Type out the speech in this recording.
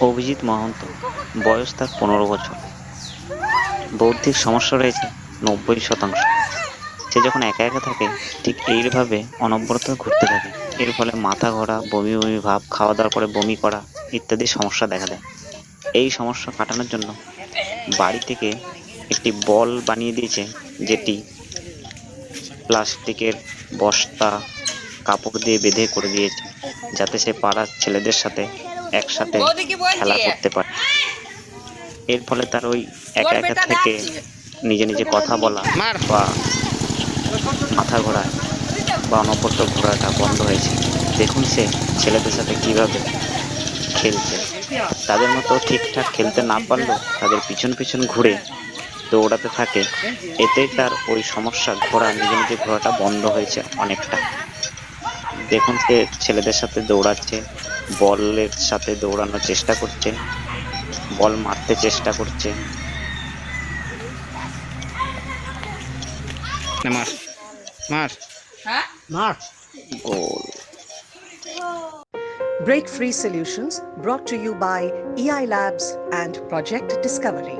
অভিজিৎ মহন্ত, বয়স তার 15 বছর। বৌদ্ধিক সমস্যা রয়েছে 90%। সে যখন একা একা থাকে ঠিক এইভাবে অনবরত ঘুরতে থাকে। এর ফলে মাথা ঘোরা, বমি বমি ভাব, খাওয়া দাওয়ার পরে বমি করা ইত্যাদি সমস্যা দেখা দেয়। এই সমস্যা কাটানোর জন্য বাড়ি থেকে একটি বল বানিয়ে দিয়েছে, যেটি প্লাস্টিকের বস্তা কাপড় দিয়ে বেঁধে করে দিয়েছে, যাতে সে পাড়ার ছেলেদের সাথে একসাথে খেলা করতে পারে। এর ফলে তার ওই একা একা থেকে নিজে নিজে কথা বলা বা মাথা ঘোরা বা অনবরত ঘোরাটা বন্ধ হয়েছে। দেখুন সে ছেলেদের সাথে কিভাবে খেলছে। তাদের মতো ঠিকঠাক খেলতে না পারলেও তাদের পিছন পিছন ঘুরে দৌড়াতে থাকে। এতেই তার ওই সমস্যা ঘোরা, নিজে নিজে ঘোরাটা বন্ধ হয়েছে অনেকটা। দেখুন সে ছেলেদের সাথে দৌড়াচ্ছে, বলের সাথে দৌড়ানোর চেষ্টা করছে, বল মারতে চেষ্টা করছে। মার মার মার। গোল। Break Free Solutions brought to you by EI Labs and Project Discovery.